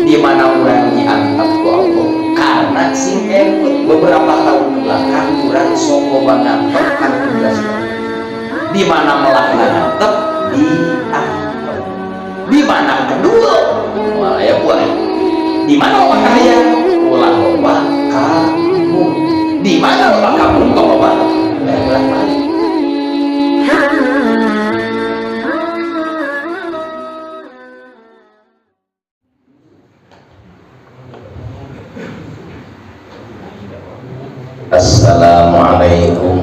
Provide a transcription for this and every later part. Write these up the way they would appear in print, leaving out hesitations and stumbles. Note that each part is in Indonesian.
di mana urang diangkat ku Allah karena sing ekut beberapa tahun ke belakang urang sok loba ngantor kan tugas di mana melakna ngantep diangkat di mana kedua wah ya buah di mana loba kaya ulah loba kamu di mana loba kamu loba balik. Assalamualaikum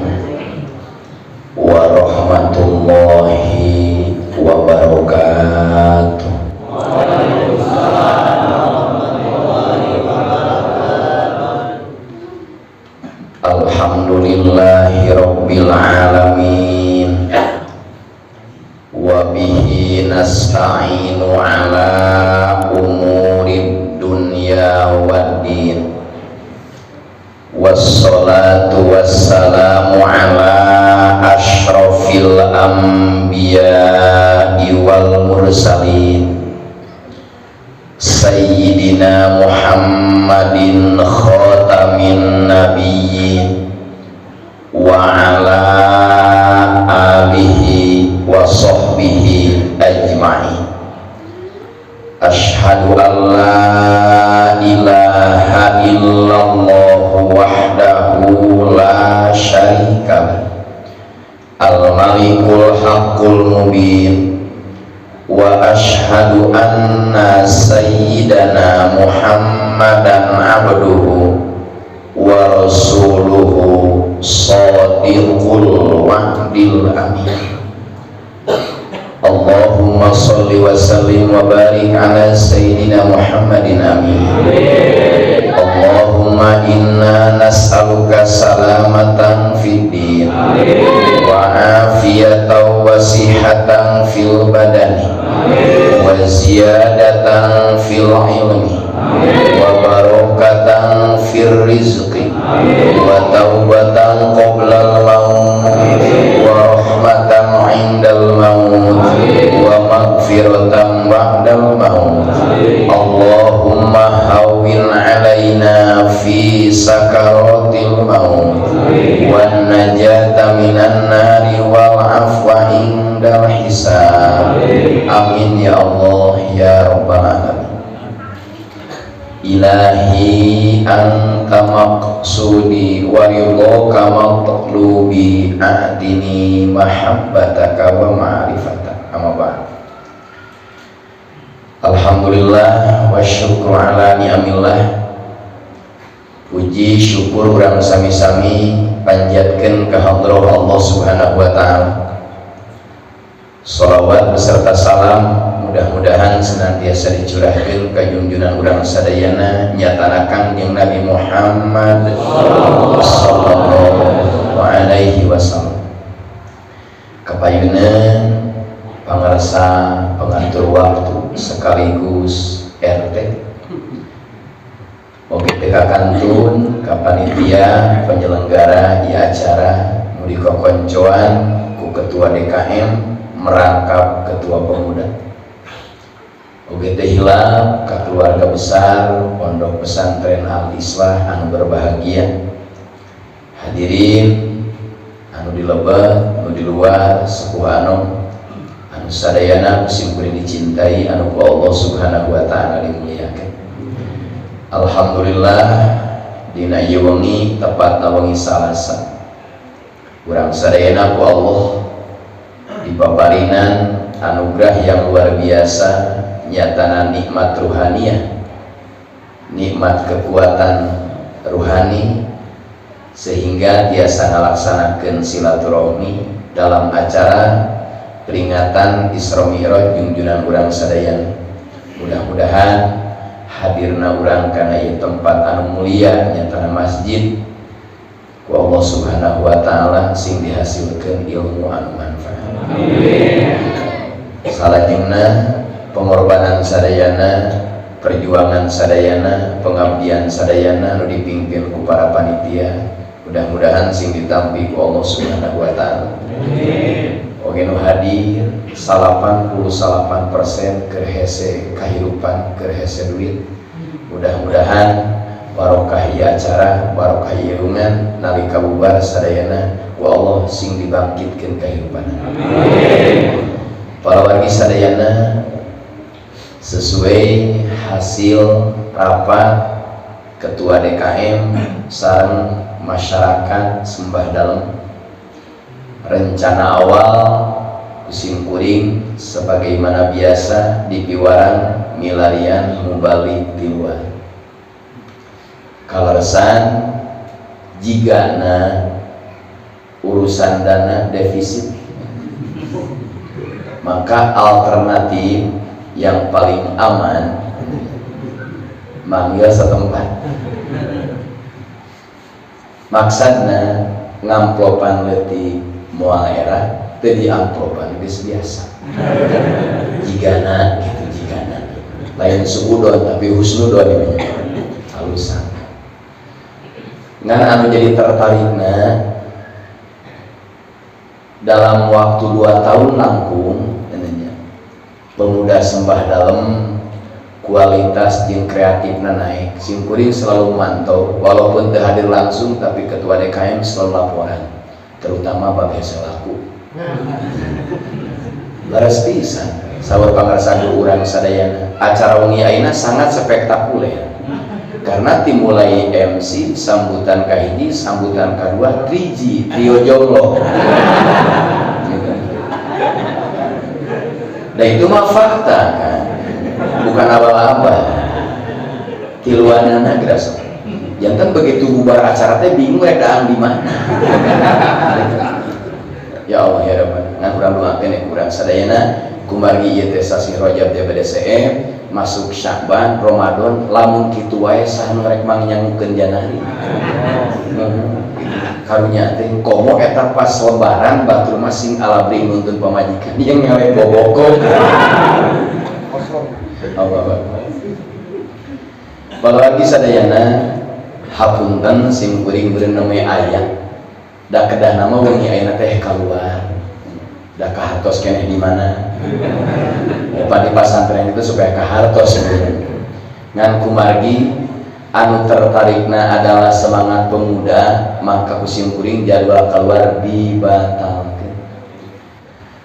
warahmatullahi wabarakatuh. Alhamdulillahi rabbil alamin wa bihi nasta'inu ala umurid dunya waddin. Wassalatu wassalamu ala ashrafil anbiya'i wal mursalin Sayyidina Muhammadin khatamin nabiyyin wa ala alihi wa sahbihi ajma'in. Ashhadu an la ilaha illallah wahdahu la syarika al-malikul haqqul mubin wa ashhadu anna sayyidana Muhammadan abduhu wa rasuluhu shadiqul wa'dil amin. Allahumma salli wa sallim wa barik ala sayyidina Muhammadin amin. Allahumma inna nas'aluka salamatan fid din wa afiyatan wa sihhatan fil badani wa ziyadatan fil ilmi wa barakatan fil rizqi wa taubatan qoblal maut wa rahmatan indal maut wa maghfiratan ba'dal maut. Allahumma hawwin alaina fi sakaratil maut wan najata minan nari wal afwa indal hisab. Amin ya Allah ya rabbal alamin. Ilahi anta maqsudi wa ridhaka matlubi a'dini mahabbataka wa ma'rifataka. Amma ba'd. Alhamdulillah wa syukru ala ni'amillah. Puji syukur urang sami-sami panjatkeun ka hadrah Allah Subhanahu wa taala. Shalawat beserta salam mudah-mudahan senantiasa dicurahkeun ka junjungan urang sadayana nyatanakan jeung Nabi Muhammad sallallahu alaihi wasallam. Kapayeuneun pangarsa pengatur waktu sekaligus RT oge teh kakantun ka panitia penyelenggara di acara nu dikokoncoan ku ketua DKM merangkap ketua pemuda. Oge teh hilap ka keluarga besar Pondok Pesantren Al Islah anu berbahagia, hadirin anu di Lebet, anu di luar, sepuh anu sadayana musim kuring dicintai anu ku Allah Subhanahu wa taala dimuliakeun. Alhamdulillah dina ieu wengi tepatna wengi Salasa urang sadayana ku Allah dipaparinan anugerah yang luar biasa, nyatana nikmat ruhaniyah, nikmat kekuatan ruhani sehingga tiasa ngalaksanakeun silaturahmi dalam acara peringatan Isra Mi'raj junjunan urang sadayana. Mudah-mudahan hadirna urang kana ieu tempat anu mulia nyatana masjid ku Allah Subhanahu wa taala sing dihasilkeun ilmu anu manfaat. Amin. Salajengna pengorbanan sadayana, perjuangan sadayana, pengabdian sadayana nu dipimpin ku para panitia mudah-mudahan sing ditampi ku Allah Subhanahu wa taala. Amin. oge nu hadir 88% keur hese kahirupan, keur hese duit. Mudah-mudahan barokah ieu acara, barokah ieu reungan nalika bubar sadayana ku Allah sing dibangkitkeun kahirupanna. Amin. Para wargi sadayana, sesuai hasil rapat Ketua DKM sareng masyarakat Sembah Dalem, rencana awal kusim kuring sebagaimana biasa di piwaran milarian mubalik tiluan kaleresan jigana urusan dana defisit, maka alternatif yang paling aman manggil setempat. Maksudna ngamplopan leutik moal era teu diamplopan geus biasa. Jigana gitu, jigana. Lain suudon tapi husnudon namanya. Halusan. Ngan anu jadi tertarikna dalam waktu 2 tahun langkung pemuda Sembah Dalem kualitas jeung kreatifna naik. Simkuring selalu mantau walaupun teu hadir langsung, tapi ketua DKM selalu laporan, terutama bab hese laku. Laras pisan saur pangarsa urang sadayana. Acara wengi ayeuna sangat spektakuler. Karena dimulai MC, sambutan kahiji, sambutan kedua, trio jomblo. Dan itu mah fakta kan, bukan abal-abal. Tiluanana gerasa. Jantan begitu bubar acara teh bingung rek daang di mana. Ya Allah ya Rabbana, ngan urang doakeun urang sadayana kumargi ieu teh sasi Rajab DCM masuk Syakban, Ramadan, lamun kitu wae saha nu rek mangnyangukeun janari. Karunya teh komo eta pas lebaran batur masing alabring nuntun pamajikan yang ngawe boboko. Allah. Balagi sadayana hapunten sim kuring beureun neme aya. Da kedah nama wengi ayeuna teh kaluar. Da kahartos keneh di mana? Di pasantren itu supaya kahartos ngan kumargi anu tertarikna adalah semangat pemuda, maka kusim kuring jadwal keluar dibatalkan.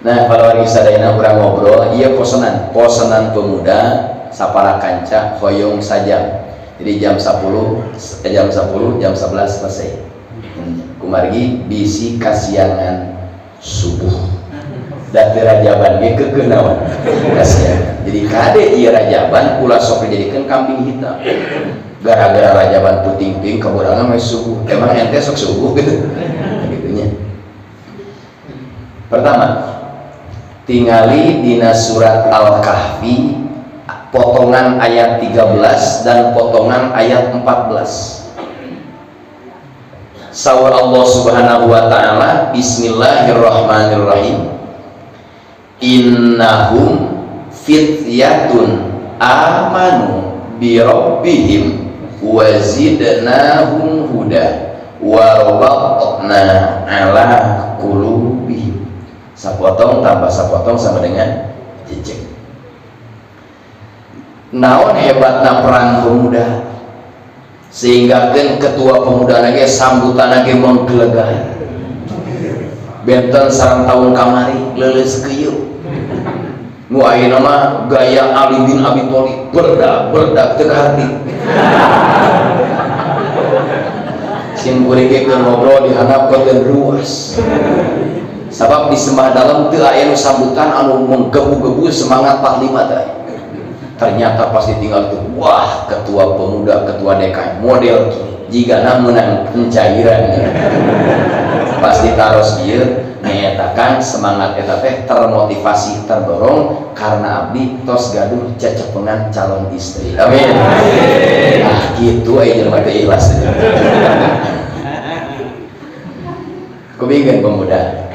Nah, pada wargi sadayana urang ngobrol, iya posonan pemuda sapara kanca hoyong sajam. Jadi jam 10, jam 11 selesai. Kumargi bisi kasiangan subuh. Dati rajaban ge kekenawan kasihan. Jadi kade ieu rajaban ulah sok dijadikeun kambing hitam. Gara-gara rajaban puting-puting kaborangan mah subuh. Emang ente sok subuh gitu. Gitunya. Pertama, tingali dina surat Al-Kahfi potongan ayat 13 dan potongan ayat 14. Saur Allah Subhanahu wa taala, bismillahirrahmanirrahim. Innahum fityatun amanu bi rabbihim wa zidnahum huda wa rabatna ala qulubihim. Sapotong tambah sapotong sama dengan jejeg. Naon hebatna peran pemuda sehingga ketua pemuda lagi sambutan lagi menggelegar benten sarang tahun kamari leuleus keuyeuk nu ayeuna mah gaya Ali bin Abi Thalib berdak teu harti sim kuring ge keur ngobrol dihandapkeun ruas sabab di Sembah Dalem teu aya nu sambutan anu menggebu-gebu semangat panglima teh. Ternyata pas ditinggal tuh, wah ketua pemuda, ketua DKM model jigana menang pencairan pas ditaros ieu nyatakan semangat eta teh termotivasi terdorong karena abdi tos gaduh cecepengan calon istri. Amin. Nah gitu aya jelema teh ikhlas. Kubingkeun pemuda.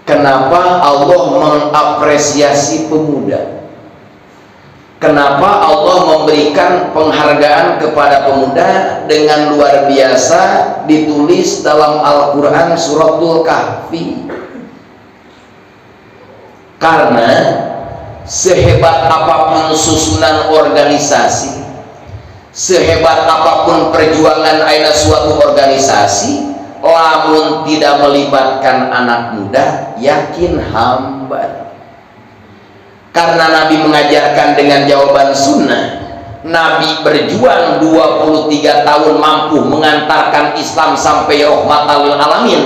Kenapa Allah mengapresiasi pemuda? Kenapa Allah memberikan penghargaan kepada pemuda dengan luar biasa ditulis dalam Al-Quran suratul Kahfi. Karena sehebat apapun susunan organisasi, sehebat apapun perjuangan aina suatu organisasi, lamun tidak melibatkan anak muda, yakin hambar. Karena Nabi mengajarkan dengan jawaban sunnah. Nabi berjuang 23 tahun mampu mengantarkan Islam sampai rahmatan lil alamin.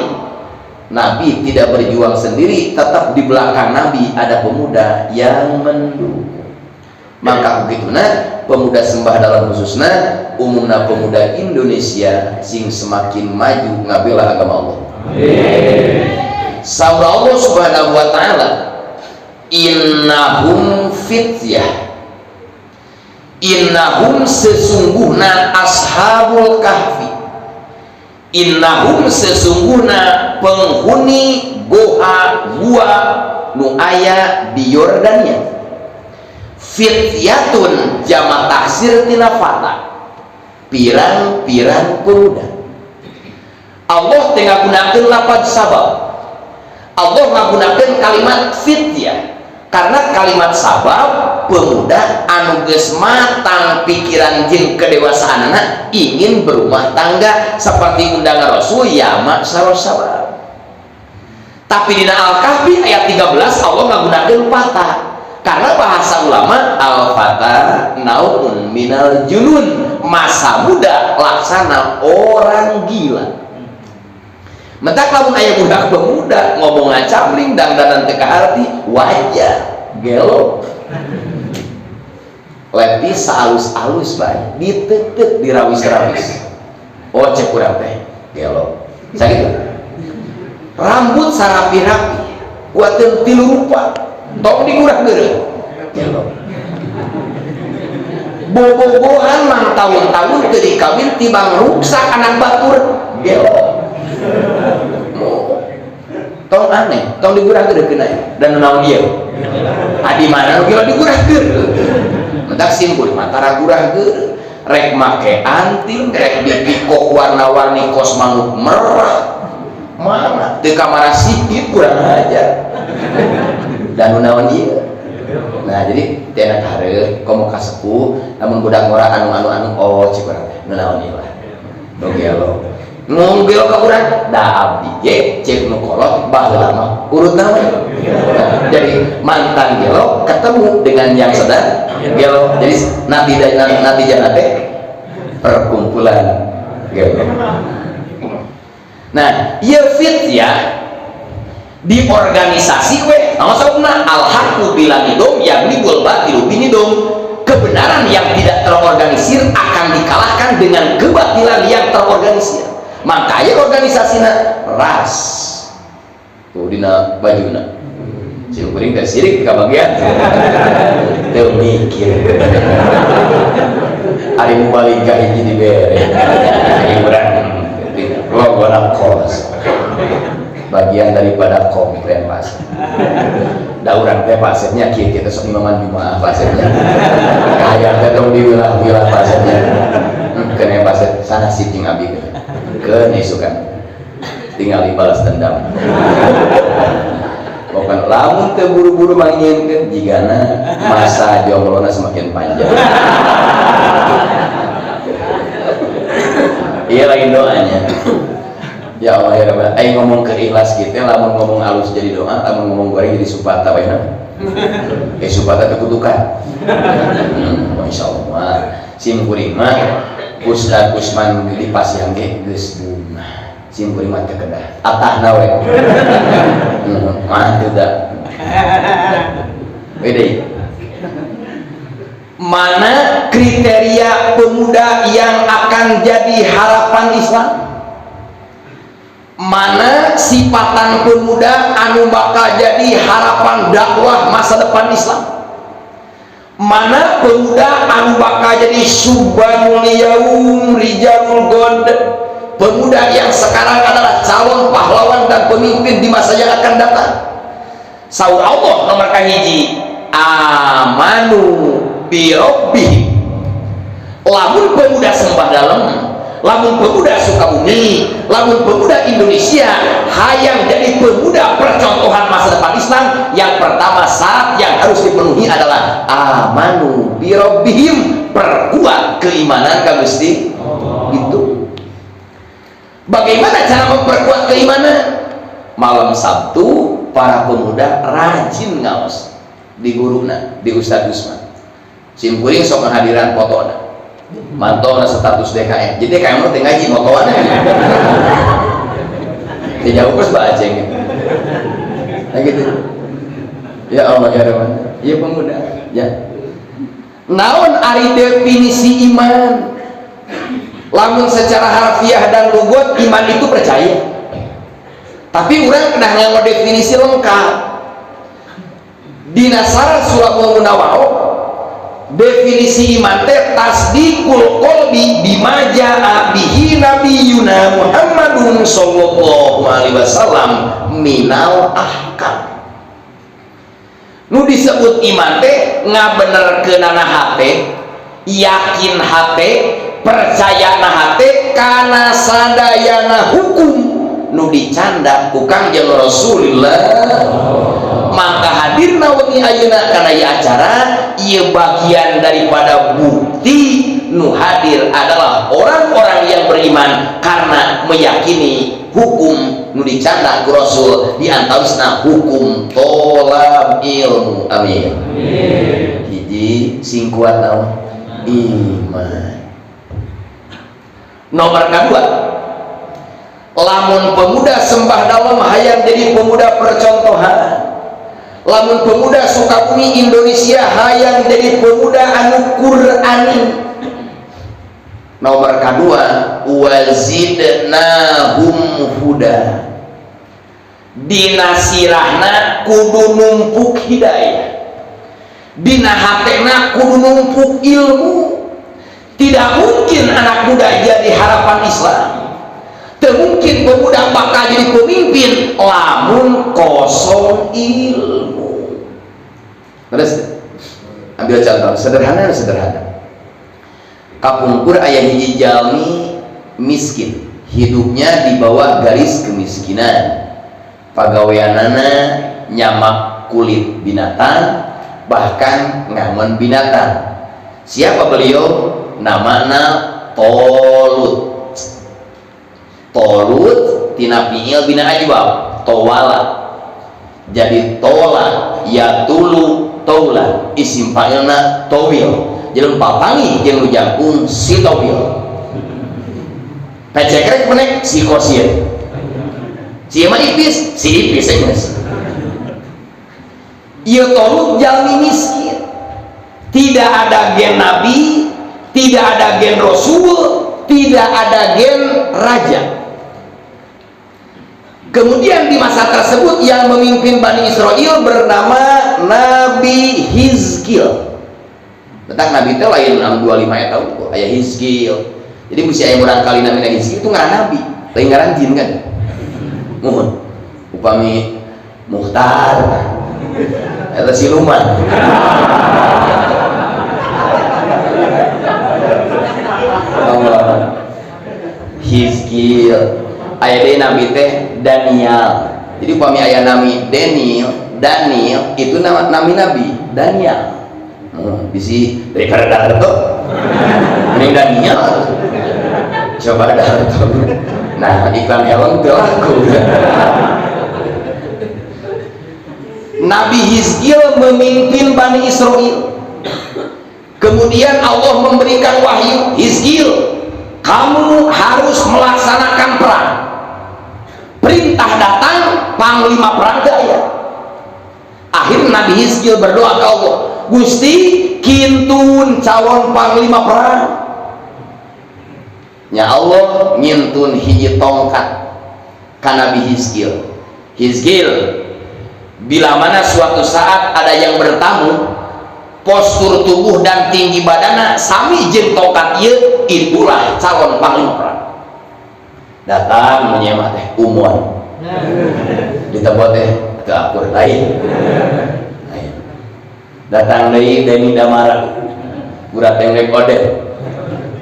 Nabi tidak berjuang sendiri, tetap di belakang Nabi ada pemuda yang mendukung. Maka begitulah pemuda sembah dalam khususnya umumnya pemuda Indonesia sing semakin maju ngabelah agama Allah. Sabda Allah Subhanahu wa taala, innahum fityah, innahum sesungguhna ashabul kahfi, innahum sesungguhna penghuni goa gua nu aya di Yordania. Fityatun jama taksir tina fata, pirang-pirang pemuda. Allah tengah gunakan lafaz sabab, Allah menggunakan kalimat fityah karena kalimat sabab pemuda anu geus matang pikiran jeung kedewasaanna ingin berumah tangga seperti undangan Rasul ya maksar sabab. Tapi dina Al-Kahfi ayat 13 Allah menggunakan fata karena bahasa ulama al-fata naumun minal junun, masa muda laksana orang gila. Mentak lamun aya budak pemuda ngomong ngacamling dangdanan teu kaharti wajah gelo lepi saalus-alus bae diteuteut dirawis-rawis. Oh cek urang teh gelo sakitu rambut sarapi-rapi kuateun 3 rupa tong digurah geureun gelo bobogohan mang tahun-tahun teu dikawin tibang ruksak anak batur gelo tong aneh tong digurah geureun aya dan naon ieu adi mana nu gelo digurah geureun mentak simpul mata gurah geureun rek make anting rek dipikok warna-warni kos manuk merah mana teu kamara sikit kurang ajar dan naon ieu. Nah jadi tiada hareup komo kasepuh namun budak ngora anu oh cik urang nu naon ieu lah dogelo ngonggel ka urang da abdi ge cek nu kolot baheula mah urut naon. Jadi mantan gelo ketemu dengan yang sedang gelo, jadi natijana teh perkumpulan gelo. Nah ieu fityah di organisasi we maksudna al-haqqu bilanidom yaglibul batilu binidom, kebenaran yang tidak terorganisir akan dikalahkan dengan kebatilan yang terorganisir. Makanya organisasinya ras tuh dina bajuna si kuring teh sirik ka bagian teu mikir ari mubalik ka hiji dibere urang logona kos bagian daripada komplain pasien. Da urang teh pasiennya kieu kieu sok imaman jumaah pasiennya. Aya teh tong di wilayah pasiennya. Kene pasien sana sicing abdi keun isukan. Tinggal dibalas dendam. Pokoknya lamun teu buru-buru manginkeun jigana masa jomblona semakin panjang. Iya lagi doanya. Ya Allah ya Rabbal, aing ngomong ke ikhlas gitu, lamun ngomong halus jadi doa, lamun ngomong goreng jadi supata we na. Supata teu kutukan. Masyaallah. Sim kuring mah Ustaz Usman di Pasiang ge geus bunga. Sim kuring mah teu kedah. Atahna we. Mah teu da. Beda. Mana kriteria pemuda yang akan jadi harapan Islam? Mana sifatan pemuda anu bakal jadi harapan dakwah masa depan Islam? Mana pemuda anu bakal jadi subhanul yaum rijalul god, pemuda yang sekarang adalah calon pahlawan dan pemimpin di masa yang akan datang? Saur Allah nomor kahiji amanu bi rabbihim. Lamun pemuda sembah dalam lamun pemuda Sukabumi, lamun pemuda Indonesia hayang jadi pemuda percontohan masa depan Islam, yang pertama syarat yang harus dipenuhi adalah amanu birobbihim, perkuat keimanan ka Gusti. Itu bagaimana cara memperkuat keimanan? Malam Sabtu para pemuda rajin ngaos di guruna, di Ustadz Usman. Simkuring sok menghadiran fotona, mantau status DKM. Jadi DKM itu ngaji motoan ya. Jauh pas baca gitu. Nah gitu. Ya Allah ya Rahman. Ya pemuda. Ya. Naon ari definisi iman? Lamun secara harfiah dan lugat iman itu percaya. Tapi orang kena nganggo definisi lengkap. Dina Syarat Sullamul Munawwarah definisi iman teh tasdikul qalbi bima jaa bihi nabiyuna Muhammadun sallallahu alaihi wasallam minal ahkam. Nu disebut iman teh ngabenerkeunana hate, yakin hate, percaya na hate kana sadayana hukum nu dicanda ku Kangjeng Rasulullah. Maka hadirna wengi ayeuna kana ieu acara ieu bagian daripada bukti nu hadir adalah orang-orang yang beriman karena meyakini hukum nu dicanda ku Rasul, di antarana hukum tolab ilmu. Amin. Hiji singkuan naon? Iman. Nomor kedua, lamun pemuda sembah dalam hayang jadi pemuda percontohan, lamun pemuda Sukabumi Indonesia hayang jadi pemuda anu Qur'ani. Nomor kedua, wazidnahum huda, dina sirahna kudu numpuk hidayah, dina hatena kudu numpuk ilmu. Tidak mungkin anak muda jadi harapan Islam, tidak mungkin pemuda bakal jadi pemimpin lamun kosong ilmu. Terus ambil contoh sederhana. Kapungkur ayah hiji jalmi miskin, hidupnya di bawah garis kemiskinan, pagaweanana nyamak kulit binatang, bahkan ngangon binatang. Siapa beliau? Namana Tolut. Tina fiil bina ajwab towala, jadi tola ya tulu toula, isim fa'ilna towil, jadi papangi jeung nu jangkung si towil. Pecekrek menek si kosir, si mah ipis si ipis geus. Ieu Tolut jalmi miskin, tidak ada gen nabi, tidak ada gen rasul, tidak ada gen raja. Kemudian di masa tersebut yang memimpin Bani Israel bernama Nabi Hizkil. Tentang Nabi itu lain 25 ya tahu kok ayah Hizkil. Jadi mesti ayah orang kali namanya Hizkil itu ngaran Nabi, lain ngaran jin kan. Mohon upami Muhtar atau siluman. Hizkil. Ayah dia nabi teh Daniel. Jadi upami ayah nami Daniel itu nama nabi Daniel. Bisi daripada Darto mending Daniel. Coba Darto. Nah iklan helm itu laku. Nabi Hizkil memimpin Bani Israel. Kemudian Allah memberikan wahyu, Hizkil, kamu harus melaksanakan perang. Perintah datang, panglima perang gaya. Akhirnya Nabi Hizkil berdoa ke Allah, Gusti, kintun calon panglima perang. Ya Allah, ngintun hiji tongkat ka Nabi Hizkil. Hizkil, bila mana suatu saat ada yang bertamu, postur tubuh dan tinggi badannya sami jeung tongkat ieu, itulah calon panglima perang. Datang menyemah teh umuan ditebot teh ke akur lain. Datang deui Deni Damara urat yang rek odeh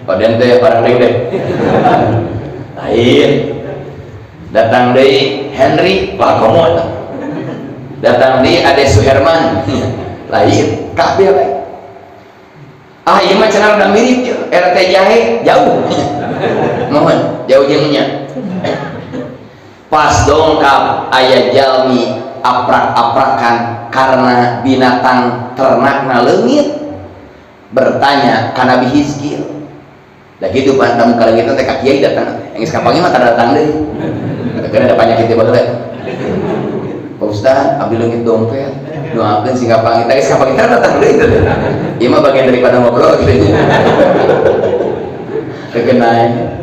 Paden teh barang deui deh. Lain. Datang deui Henry Lakomod. Datang deui Ade Suherman. Lain, kabeh lain. Ah, ieu mah cenah udah mirip ya. RT Jahe jauh. Mohon, jauh jeung nya. Pas dongkap aya jalmi aprak-aprakan karena binatang ternakna leungit bertanya ka Nabi Hizkil. Da kitu pan damu kalengitna teh ka kiai datang. Enggeus kapanggih mah tara datang deui. Karena ada penyakit teh baheula. Pak Ustaz, abdi leungit dompet. Doakeun sing kapanggih teh geus kapanggih tara datang deui. Ieu mah bagian daripada ngobrol gitu. Kegenai.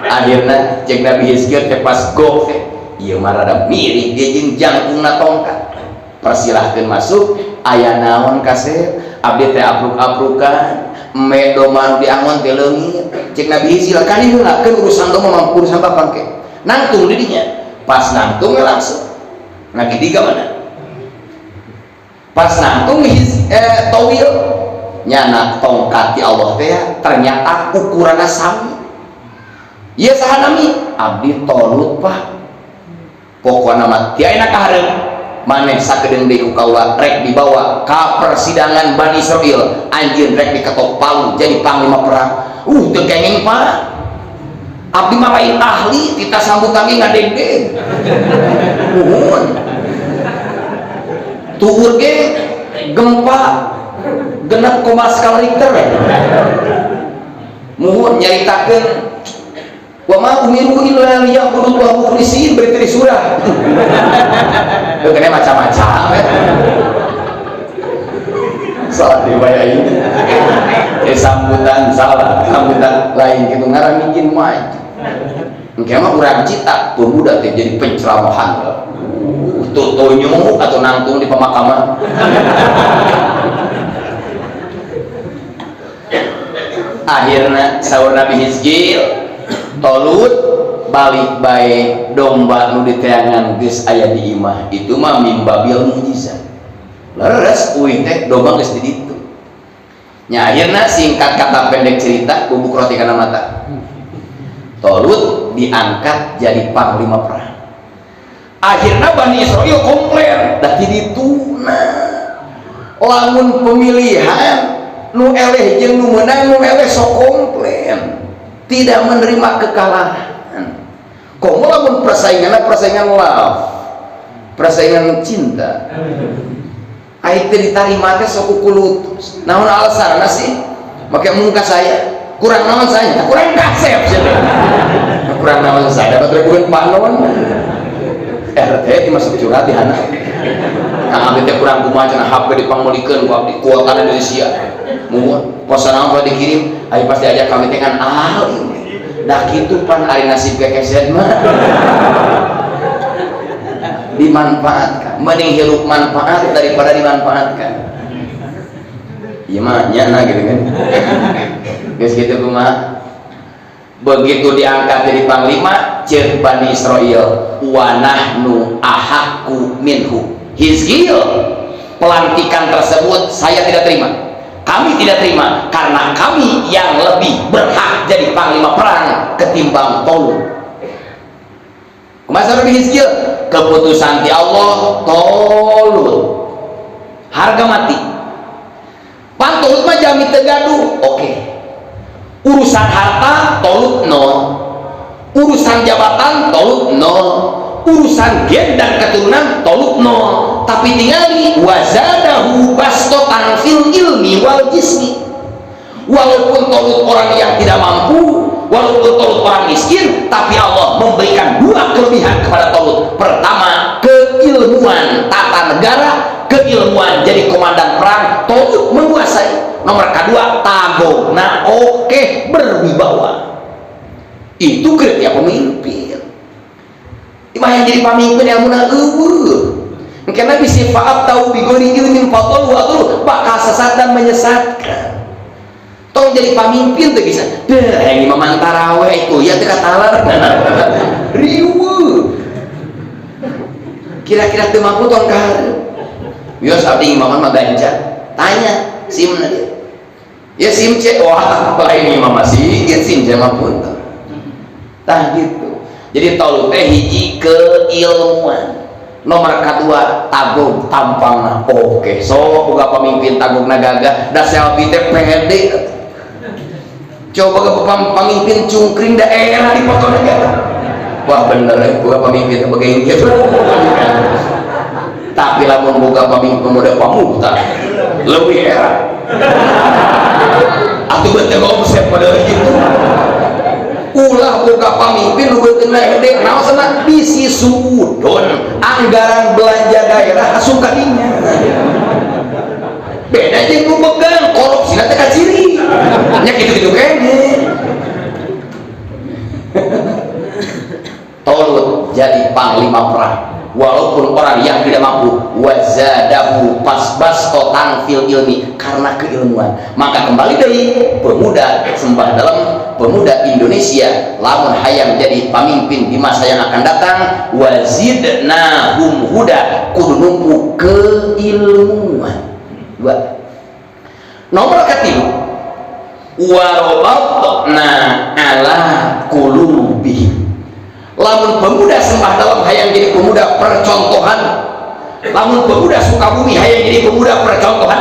Akhirna cek Nabi Hizkil teh pas gok teh ieu mah rada mirip dia jeung jangkungna tongkat. Persilahkeun masuk, aya naon kasih abdi teh abruk-abrukan me domang diangon teh leungit. Cek Nabi Hizkil kan ieu lah keun urusan doma mampu urusan bapak ke. Nangtung di dinya. Pas nangtung langsung. Nah ketiga mana? Pas nangtung towil nyana tongkat di Allah teh ternyata ukuranna sami. Ieu saha nami? Abdi Tolut Pak. Pokona mah ti ayeuna ka hareup maneh sakedeung deui ku kaula rek dibawa ka persidangan Bani Israil, anjeun rek diketok palu jadi panglima perang. Teu kenging Pak. Abdi mah lain ahli, kita sambutan ge ngadeg-deg. Nuhun. Tuhur ge gempa 6,0 skala Richter. Nuhun nyaritakeun wa ma umiru illa liya'budu wa mukhlisin berita di surah. Kene macam-macam. Salah dibayai. Sambutan salah, sambutan lain gitu ngaran bikin mah. Engke mah urang cita pemuda teh jadi penceramahan. Tutunyu atau nangtung di pemakaman. Akhirna saur Nabi Hizkil Tolut balik bae domba nu diteangan geus aya di imah itu mah mimbabil mujizat. Leres uing teh domba geus di ditu. Nya ayeuna singkat kata pendek cerita bubuk roti kana mata. Tolut diangkat jadi panglima perang. Akhirna Bani Israil komplain da ti dituna. Lamun pemilihan nu eleh jeung nu meunang nu eleh sok komplain. Tidak menerima kekalahan. Kok lamun persaingan love, persaingan cinta. Ai teh ditarima teh sok kulutus. Naon alasanna sih? Make muka saya. Kurang naon saya? Kurang kasep cenah. Kurang naon saya? Dapat rebukeun panon. RT dimasuk curhat di hana. Kang abdi teh kurang kumaha cenah HP dipangmulikeun ku abdi kuota Indonesia. Muhun pesanan kalau dikirim ayo pasti ajak kami dengan ahli dah gitu pan ari nasib kekeset mah dimanfaatkan mending hirup manfaat daripada dimanfaatkan iya mah nyana gitu kan guys gitu kumaha begitu diangkat jadi panglima cek Bani Israil wa nahnu ahaqqu minhu Hizkil pelantikan tersebut saya tidak terima. Kami tidak terima karena kami yang lebih berhak jadi panglima perang ketimbang Tolut. Kumaha Nabi Hizkil? Keputusan di Allah Tolut. Harga mati. Pan Tolut mah jami teu gaduh. Oke. Urusan harta Tolut nol. Urusan jabatan Tolut nol. Urusan gen dan keturunan Tolut nol. Tapi tingali wazadahu bastotan fil ilmi wal jismi. Walaupun Tolut orang yang tidak mampu, walaupun Tolut orang miskin, tapi Allah memberikan dua kelebihan kepada Tolut. Pertama, keilmuan tata negara, keilmuan jadi komandan perang. Tolut menguasai. Nomor kedua, tagong. Nah, oke, berwibawa. Itu kriteria pemimpin. Imah yang jadi pemimpin yang munah karena bisa faat tahu bigori ilmin fatol watul bakal sesat dan menyesatkan. Tolong jadi pemimpin tuh bisa. Deh, yang imam antarawe itu ya teka talar. Riuh. Kira-kira teu mampu tong kahar. Bios abdi imaman mah ganja. Tanya, si mana dia? ya simce wah lain imam masih ya simce mah pun tah gitu. Jadi tolu teh hiji keilmuan, nomor kedua tagog tampangna oke so boga pamimpin tagogna gagah da selfie teh pede. Coba ke pemimpin cungkring daerah di foto negara, wah bener ya boga pemimpin sebagai gitu. Tapi lamun boga pemimpin pemuda pamuta lebih era atuh bete gosep pada gitu. Ulah boga pamimpin lu beuteun gede naosna bisi sudon anggaran belanja daerah asup ka dinya. Beda jeung nu begang korupsina teh ka ciri. Nya kitu-kitu kene. Tolut jadi panglima perang walaupun orang yang tidak mampu, wazadahu pasbasto tangfil ilmi, karena keilmuan. Maka kembali dari pemuda sembah dalam pemuda Indonesia lamun hayang jadi pemimpin di masa yang akan datang, wazidnahum huda, kudu numpu keilmuan. Dua. Nomor ketiga, warobatna ala qulubihim. Lamun pemuda sembah dalam hayang jadi pemuda percontohan, lamun pemuda Sukabumi hayang jadi pemuda percontohan,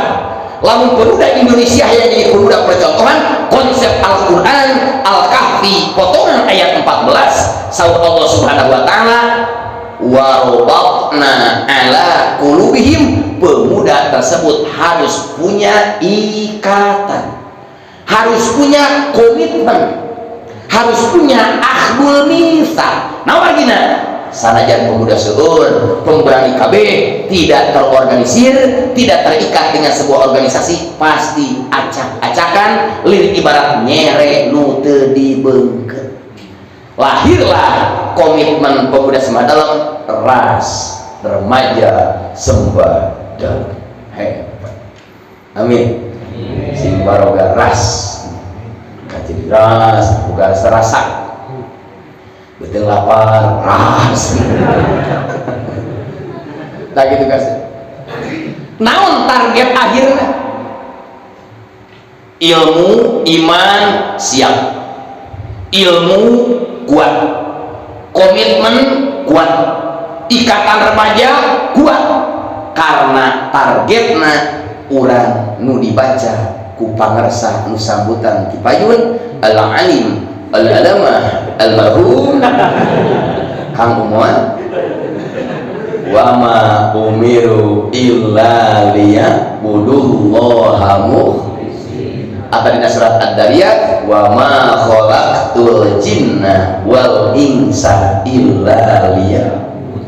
lamun pemuda Indonesia hayang jadi pemuda percontohan, konsep Al-Quran Al-Kahfi potongan ayat 14 saur Allah subhanahu wa ta'ala, warobatna ala qulubihim, pemuda tersebut harus punya ikatan, harus punya komitmen, harus punya akhdul mitsaq. Nah margina sanajan pemuda seueur pemberani KB tidak terorganisir, tidak terikat dengan sebuah organisasi, pasti acak-acakan lirik ibarat nyere nu teu dibeungkeut. Lahirlah komitmen pemuda sembah dalam, ras remaja sembah dalam. Hebat. Amin. Sing baroga ras jadi ras bukan serasa betul lapar ras tak gitu guys. Naon target akhirnya? Ilmu iman siap, ilmu kuat, komitmen kuat, ikatan remaja kuat, karena targetnya urang nu dibaca ku pangarsa nu sambutan ti payun al-alim al-alamah al-marhum Kang Umuan, wa ma umiru illa liya'budullaha mukhlisina. Atadina surat Ad-Dariyat, wa ma khalaqtul jinna wal insa illa liya'budun.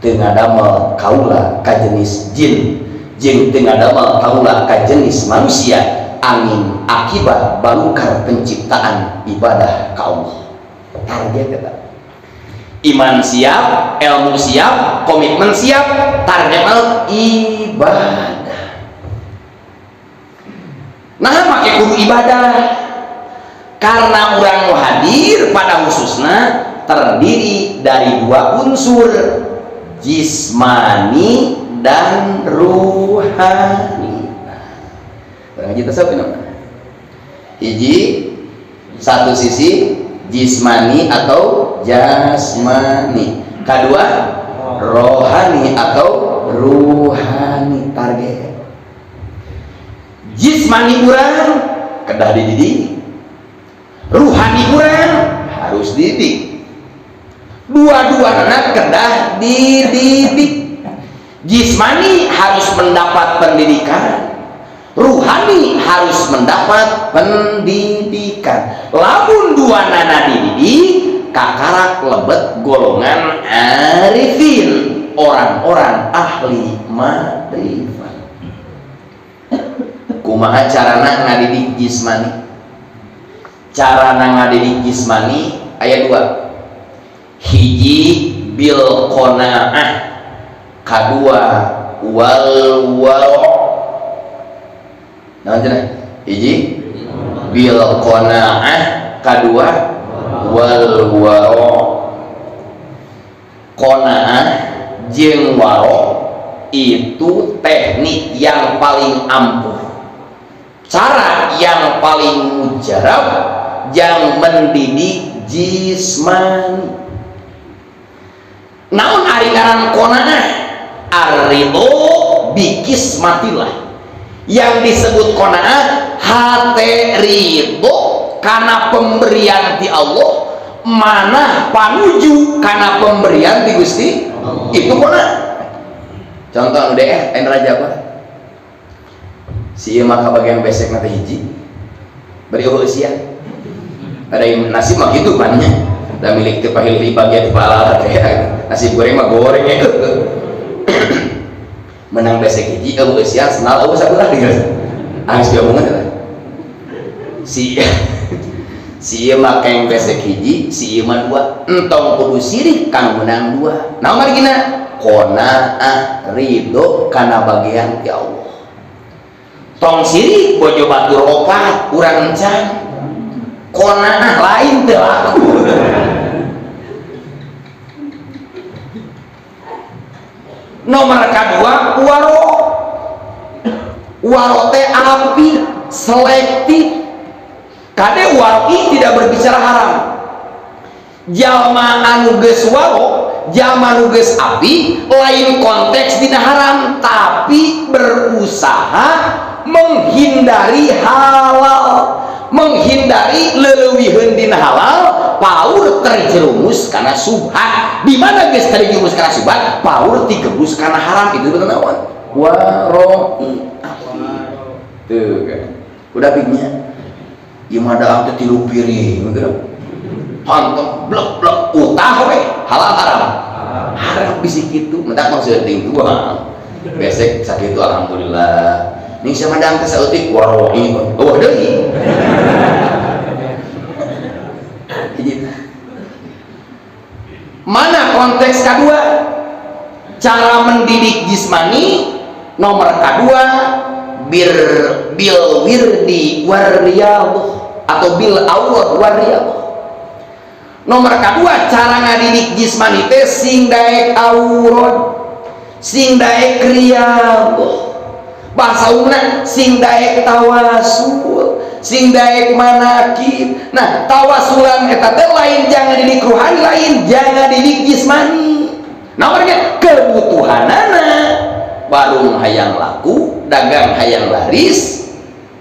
Teu ngadamel kaula ka jenis jin, jeung teu ngadamel kaula ka jenis manusia, angin akibat balukar penciptaan ibadah ka Allah. Target eta. Iman siap, ilmu siap, komitmen siap, target ibadah. Nah, make kudu ibadah. Karena orang hadir pada khususnya terdiri dari dua unsur, jismani dan ruhani. Ngaji tasawuf namanya. Hiji satu sisi jismani atau jasmani, kedua rohani atau ruhani. Target jismani kurang kedah dididik, ruhani kurang harus dididik, dua-duanya kedah dididik. Jismani harus mendapat pendidikan, ruhani harus mendapat pendidikan. Lamun dua nana dididik, kakarak lebet golongan arifin, orang-orang ahli makrifat. Kumaha carana ngadidik jismani? Carana ngadidik jismani ayat 2. Hiji bil qanaah, kedua wal waro. Nah, hiji bil qanaah, kedua wal waro. Qanaah jeung waro itu teknik yang paling ampuh, cara yang yang paling mujarab yang mendidik jismani. Naon ari ngaran qanaah? Ar-ridho bikismatillah. Yang disebut qanaah hate ridho karena pemberian di Allah, mana panuju karena pemberian di Gusti Allah. Itu qanaah. Contoh UDF lain raja apa? Si maka bagian besek nanti hiji beri usia ada yang nasib mah gitu banyak dan milik itu pahil di bagian kepala kayak nasi goreng mah goreng itu menang besek hiji usia senal sabelah gitu harus diomongan lah si mah yang besek hiji si mah dua entong kudu sirih kang menang dua nah mari gina qanaah ridho karena bagian ya Allah tong sirik bojo batur opat urang encan qanaah lain teu aku nomor kedua waro teh api selektif kade wari tidak berbicara haram jalma anu geus waro jalma anu geus api lain konteks dina haram tapi berusaha menghindari halal, menghindari leuwihkeun dina halal, paur terjerumus karena subhat. Di mana geus terjerumus karena subhat, paur digebus karena haram. Itu betul naon? Waroi. Tuh kan. Udah piknya. Imada teh 3 piring gitu. Hantam blek utah we halal haram. Haram bisi kitu, mentak maksud ting tua. Besek sakitu alhamdulillah. Ning samadang teh sautik waroi. Oh deui. Mana konteks kedua? Cara mendidik jismani nomor kedua bil wirdi wariyadh atau bil awrad wariyadh. Nomor kedua cara ngadidik jismani teh sing daek awrad, sing daek riyadh. Bahasa umumna sing daek tawasul, sing daek manakib. Nah, tawasulan eta teh lain jangan didik ruhani, lain jangan didik jismani. Nomornya kebutuhanana warung hayang laku, dagang hayang laris,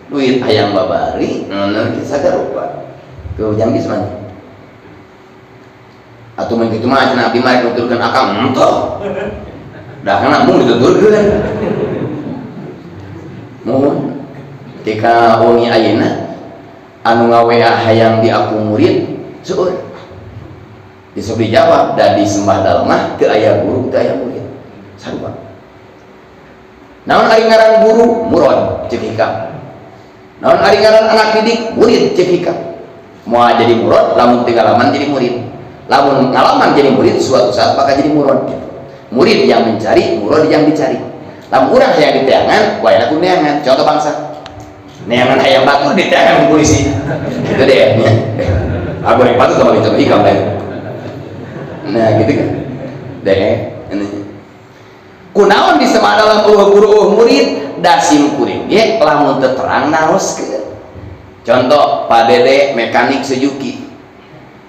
duit hayang babari, nah sagarupa keujang jismani. Atau mun kitu mah cenah abdi mah nuturkeun akang entoh. Da kana mung dituturkeun. Mohon ketika wengi ayeuna anu ngawea hayang di aku murid seueur disebut dijawab da disembah dalemah teu aya guru teu aya murid sarua naon ari ngaran guru murad ceuk hikam naon ari ngaran anak didik murid ceuk hikam moal jadi murad lamun teu ngalaman jadi murid lamun ngalaman jadi murid suatu saat bakal jadi murad gitu. Murid yang mencari murad yang dicari lamun urang hayang diteangan wayah aku neangan contoh bangsa neangan hayang batur diteangan polisi gitu deh aku yang patut sama contoh hikam lain nah gitu kan deh ini kunaon di sama dalam guru murid dasim kuring ye lamun teu terang naoskeun contoh Pak Dede mekanik Suzuki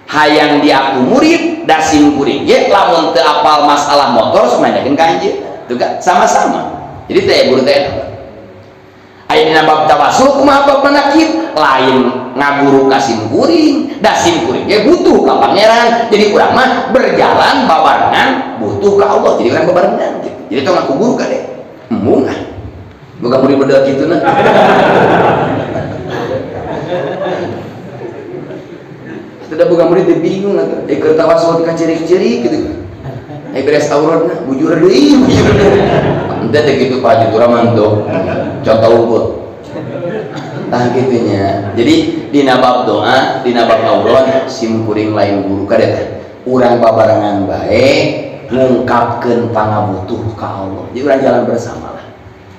hayang di aku murid dasim kuring ye lamun teu apal masalah motor sumanyakeun ka anjeun tuh kan sama-sama jadi teh guru teh ayeuna bab tawasul kumaha bab manakib lain ngaguru ka sim kuring da sim kuring ge butuh ka pangeran jadi urang mah berjalan babarengan butuh ka Allah jadi urang babarengan gitu. Jadi tong aku guru ka deh embung ah boga murid beda kitu na tidak boga murid teh bingung atuh keur tawasul ka ciri-ciri gitu beres auratna bujur deui ente teh kitu Pak Haji Turaman tuh contoh unggul tah kitunya jadi dina bab doa dina bab aurat sim kuring lain guru ka teh urang babarengan bae ngungkapkeun pangabutuh ka Allah jadi urang jalan bersama lah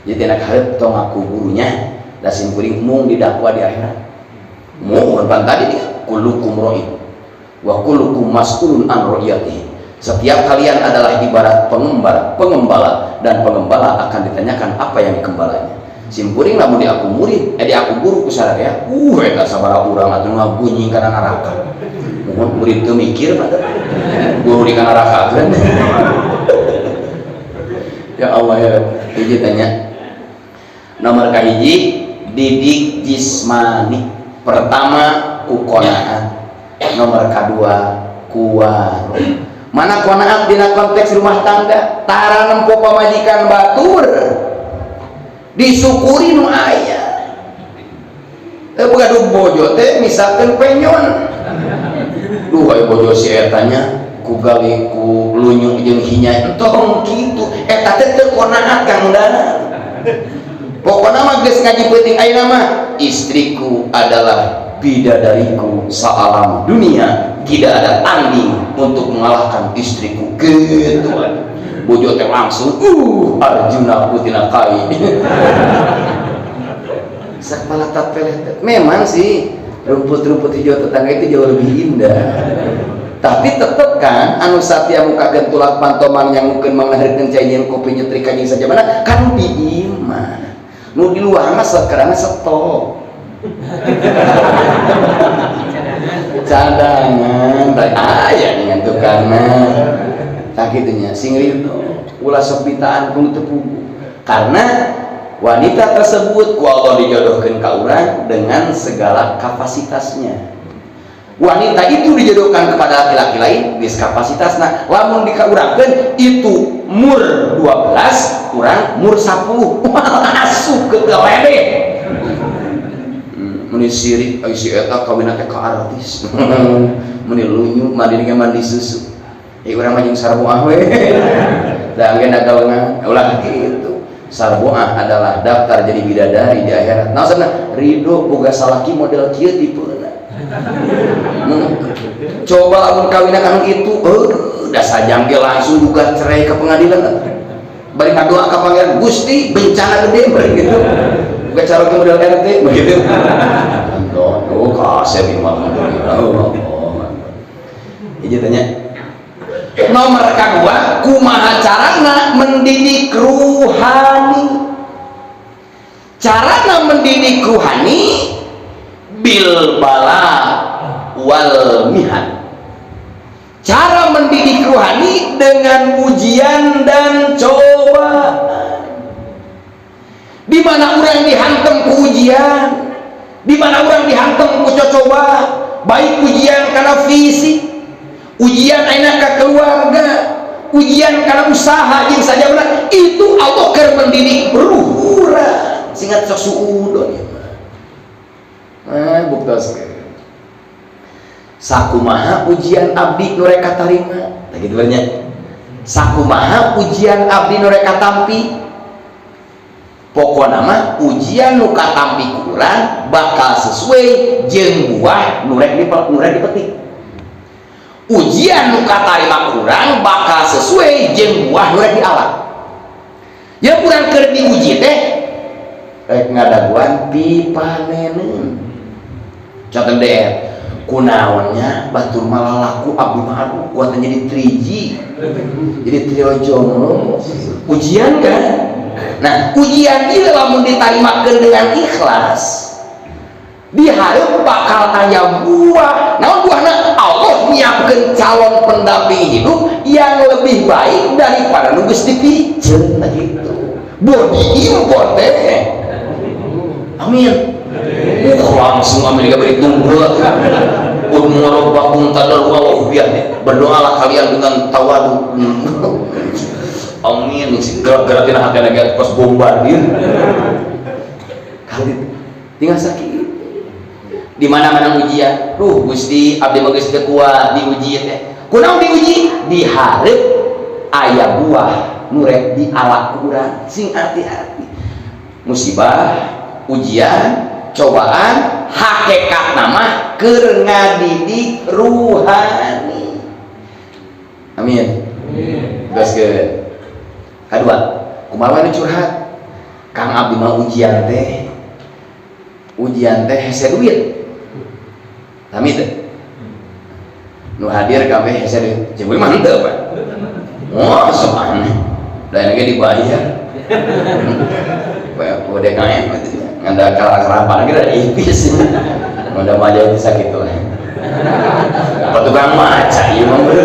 jadi tina hareup tong aku gurunya da sim kuring mung didakwa di akhirat mung pan tadi kullukum ra'in wa kullukum mas'ulun an ra'iyatihi. Setiap kalian adalah ibarat pengembala dan pengembala akan ditanyakan apa yang digembalanya. simpuring lamun di aku murid di aku guru ku sadaya eta sabaraha urang atuh ngabunyi kana neraka mohon murid teu mikir mah guru di kana neraka kan ya Allah ya hiji tanya nomor kahiji didik jismani pertama ku qanaat nomor kedua ku warung mana qanaat dina konteks rumah tangga tara nempo pamajikan batur disyukuri nu aya gaduh bojo teh misalkan penyon duh aya bojo si etanya ku gali ku lunyung jeung hinya entong kitu eta teh teu qanaat Kang Dana pokona mah geus ngaji penting ayeuna mah istriku adalah bidadariku sealam dunia tidak ada tanding untuk mengalahkan istriku gitu bojo teh langsung Arjuna putina kai sak malatat pelet memang sih rumput-rumput hijau tetangga itu jauh lebih indah tapi tetep kan anu satya muka gentulak pantomang yang mungkin menghadirkan cainyin kopi nyetrika jeung saja mana kan di imah nu di luar mah sekarang stop cadangan baik aya dengan tukangna tak gitunya sing rindu ulah sok bitaan kudu tepugu karena wanita tersebut ku Allah dijodohkeun ka urang dengan segala kapasitasnya wanita itu dijodohkan kepada laki-laki lain geus kapasitasna lamun dikaurangkeun itu mur 12 urang mur 10 asup ke galede meni sirik ai si eta kawinna teh ka artis meni lunyu mandi dengan mandi susu urang mah jeung sarboah we da engge dagaweungan ulah kitu sarboah adalah daftar jadi bidadari di akhirat naosna ridho boga salaki model kieu tipeuna coba lamun kawinna kanu itu da sajam ge langsung gugat cerai ke pengadilan bari ngadoa ka pangeran Gusti bencana gede bari gitu bukan cara ke model RT begitu oh kasih imam ini tanya nomor kedua kumaha carana mendidik ruhani carana mendidik ruhani bil bala wal mihan cara mendidik ruhani dengan ujian dan cobaan di mana orang dihantam ku ujian di mana orang dihantam ku coba baik ujian karena fisik ujian aina ka keluarga ujian karena usaha jeung saja benar itu Allah keur mendidik ruhura sehingga sok suudon buktos sakumaha ujian abdi nu rek katarima tah kitu nya sakumaha ujian abdi nu rek katampi pokona mah ujian nu katampi ku urang bakal sesuai jeung buah nu rek dipetik ujian nu katarima ku urang bakal sesuai jeung buah nu rek dialak ya urang keur diuji teh rek ngadaguan pipaneneun contoh DR kunaonnya batur malah laku abdi mah kuatan jadi 3G jadi trio jomblo ujian kan nah ujian ini lamun ditarimakeun dengan ikhlas dihareup bakal aya buah naon buahna Allah nyiapkeun calon pendamping hidup yang lebih baik daripada nu geus dipijeun gitu body import teh amin langsung Amerika berhitung Udmurabbakum tadarru'u bihi berdoalah kalian dengan tawadu amin gerak-gerakin hati lagi kos bombardir kali tinggal sakit di mana-mana ujian Gusti abdi mah geus teu kuat diuji teh kunaon diuji dihareup aya buah nu rek dialak urang sing hati-hati musibah ujian cobaan hakikat nama keur ngadidik ruhani amin geus ke kedua kumaha we curhat Kang abdi mah ujian teh hese duit tami teh nu hadir kabeh hese duit jeung mah henteu Pak oh sok aneh da ge dibayar udah kain ada kerapan kira ipis udah maju bisa gitu apa tukang maca iya memberi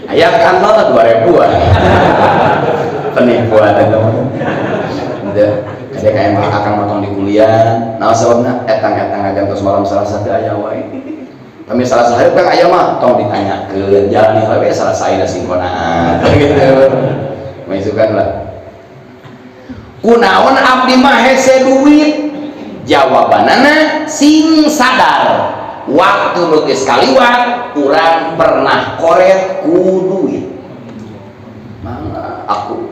ayah kantor 2000-an penipuan udah ada kain akan motong di kuliah nah sebabnya etang-etang agantos malam salah satu ayah wae kami salah satu kan ayah mah tong ditanya ke jalan nih salah saya singkonaan gitu maisukan lah kunaon abdi mah hese duit jawabanana sing sadar waktu lukis kaliwat kurang pernah koret ku duit mana aku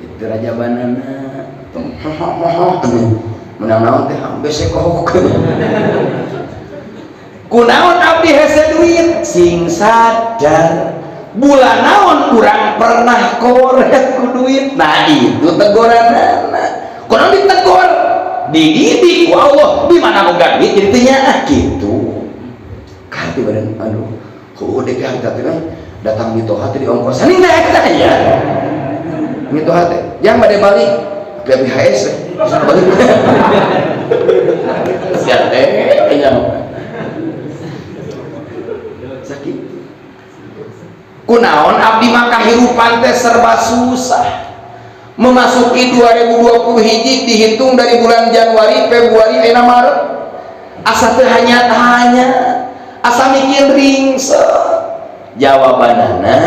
itu raja banana menang-menang teh hampir sekok kunaon abdi hese duit sing sadar bulan naon kurang pernah koret ku duit nah itu teguranana kunaon ditegur dididik ku Allah di mana boga duit jadi tanya gitu kati badan aduh udah kita datang di toha di ongkosan ini kita ya di toha yang pada balik PPHS balik siap yang sakit kunaon abdi mah kahirupan teh serba susah memasuki 2020 hiji dihitung dari bulan Januari, Februari, Maret asa teh hanya asa mikir ringse jawabanana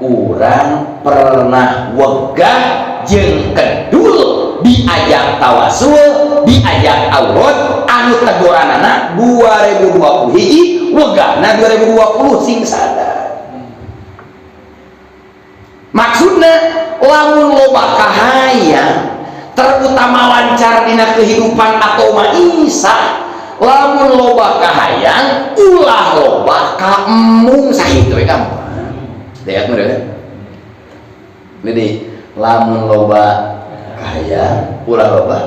urang pernah wegah jeung kedul diajak tawasul diajak aurat anu teguranana 2020 hiji wegahna 2020 sing sadar maksudna lamun loba kahayang terutama lancar dina kehidupan atau maisa lamun loba kahayang ulah loba kaemung sahitu gampang lihat meureun jadi lamun loba kahayang ulah loba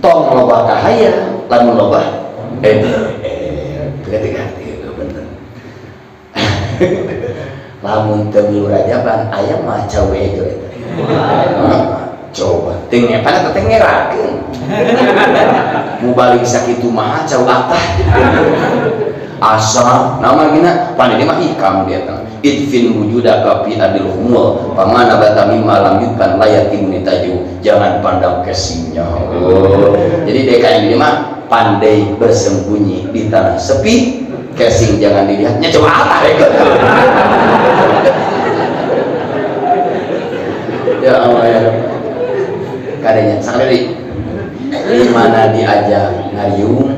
tong loba kahayang lamun loba berarti bener lamun teu rajaban aya mah cawe itu coba tengnya pada tetengerakeun mu balik sakitu mah cau atah asa nama gina pandai mah hikam dia teh idfin wujudaka fi adil humul pamana bata mimma lam yutkan layatin nitaju jangan pandang kesinya jadi DKI ini mah pandai bersembunyi di tanah sepi casing jangan dilihatnya coba apa ya Allah ya kadenya sakali di mana diajak ngariung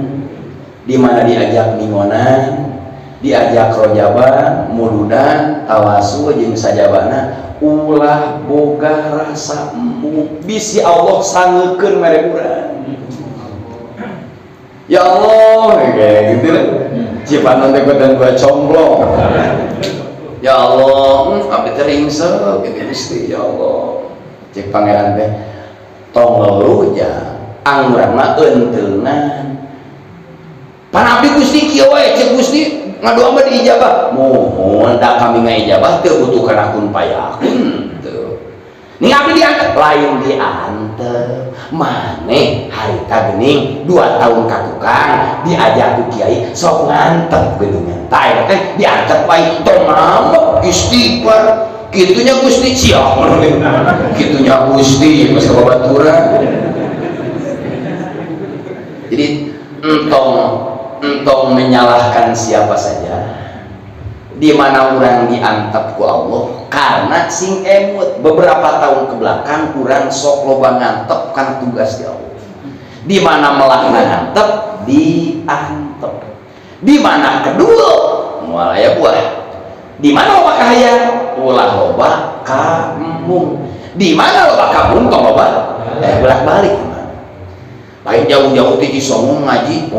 di mana diajak ningonan diajak rojaban muludan tawasul jeung sajabana ulah boga rasa emu bisi Allah sangeukeun mere urang ya Allah kayak gitu lah cipan nanti dan gua comblong ya Allah abdi teringse gitu Gusti ya Allah cek pangeran teh tong leluja angurang mah eunteungan pan abdi Gusti kieu wae cek Gusti ngadoa mah diijabah mohon da kami ngaijabah teu butuh kana kun payahkeun teu ning abdi diantep lain diantep maneh harita geuning 2 tahun ka tukang diajak ku kiai sok ngantep geuningan tah teh diantep wae tong nama istighfar kitunya Gusti siap kitunya Gusti geus babaturan jadi entong menyalahkan siapa saja di mana orang diantep ku Allah karena sing emut beberapa tahun ke belakang kurang sok loba ngantep kan tugas di Allah di mana melakna ngantep diantep di mana kedua moal aya buah di mana loba kahayang ulah loba kampung di mana loba kampung tong loba bolak-balik lain jauh-jauh ti Cisomong ngaji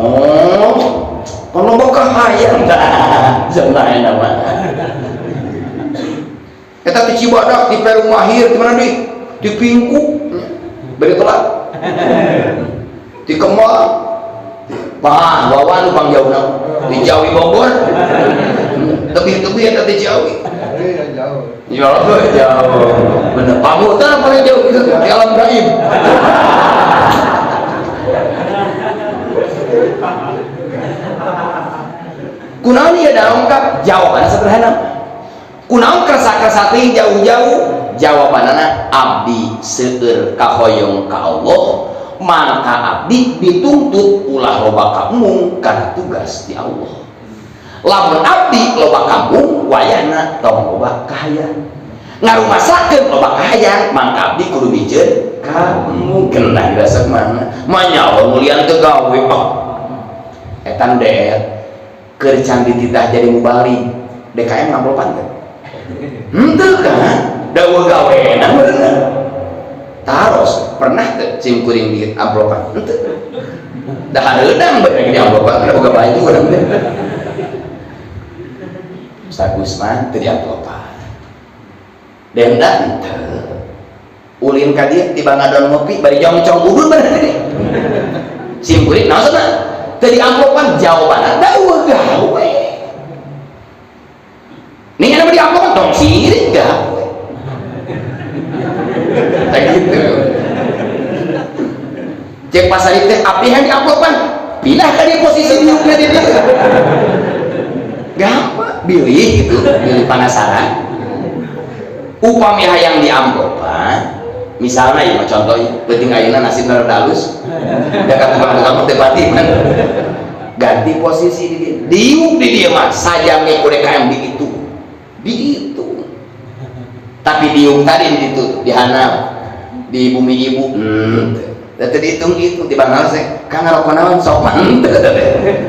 kalau loba kahayang dah jangan nama eta di Cibadak di Perum Mahir di mana di Pingku beri telat di Kemang Pah wawan pang jauhna di Jawi Bogor tebih-tebih eta di Jawi jauh bener pamutan paling jauh itu di alam gaib. Kunaon ieu da ongkap jawabanna sederhana. Kunaon kersa-kersa teh jauh-jauh jawabanana abdi seueur kahoyong ka Allah maka abdi dituntut ulah loba kamung karena tugas di Allah. Lamun abdi loba kampung wayahna tong loba kahayang ngarumasakeun loba kahayang maka abdi kudu bijeun kamu kenah dirasa mana manyawa mulian teu gawe etan der keur can dititah jadi mubalik DKM ngamplopan teh henteu kan dawa gaweana bener taros pernah teu cimkuring di amplopan henteu dah hareudang bener di amplopan boga baju urang teh Ustaz Gusman teu di amplopan denda henteu ulin ka dieu tiba ngadon ngopi bari jongcong udun bener teh cimkuring naon cenah teu di amplopan jawabanna dawa gawe nih ada di amplopan tong sirik gawe kayak gitu cek pasar itu apihan di amplopan pindah ke di posisi diuknya di dia gampang pilih gitu pilih penasaran upami hayang di amplopan misalnya ya contoh penting ayeuna nasi rada halus dekat tukang tepati kan ganti posisi di dia diuk di dia mah sajame ku DKM di itu tapi diuk tadi di itu di hanap di bumi ibu teu dihitung itu di banggal sih kan ngarokok naon sok mantep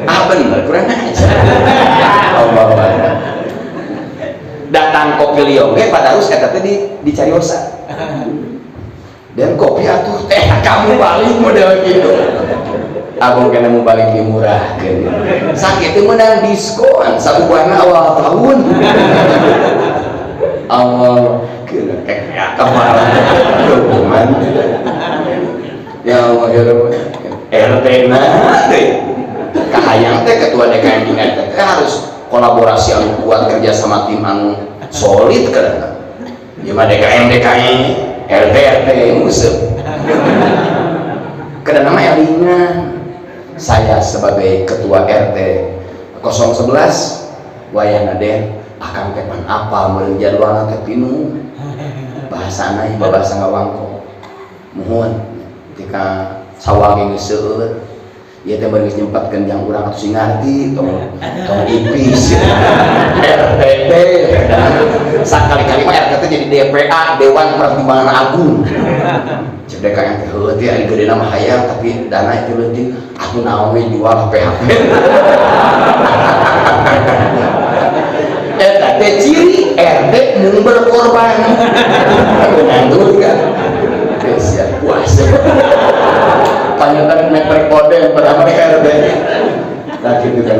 ah bener kurang aja Allah datang kopi liong pada harus eta teh dicariosa dan kopi atuh teh kamu balik model gitu aku kena mau balik di murah gitu sakit itu menang diskon satu bulan awal tahun awal kena kayak kemarin dokumen ya Allah ya Rabbi RT deh kahayang teh ketua DKM ingat teh harus kolaborasi anu kuat kerja sama tim anu solid kan ya mah DKM RT musuh karena nama ringan saya sebagai ketua RT 011 wayahna den akan tepan apa meureun jadwalna teh pinu bahasana ieu bahasa ngawangko muhun ketika sawang geus seueur ieu teh bari nyempatkeun jang urang atuh sing ngarti tong ipis RT sakali-kali mah RT teh jadi DPA Dewan Pertimbangan Agung cek DKM teh heueuh teh ari geudena mah hayang tapi dana itu leutik atuh naon we jual PHP eta teh ciri RT mun berkorban ngandung kan siap puasa panjatan meter kode yang pertama di RT tak gitu kan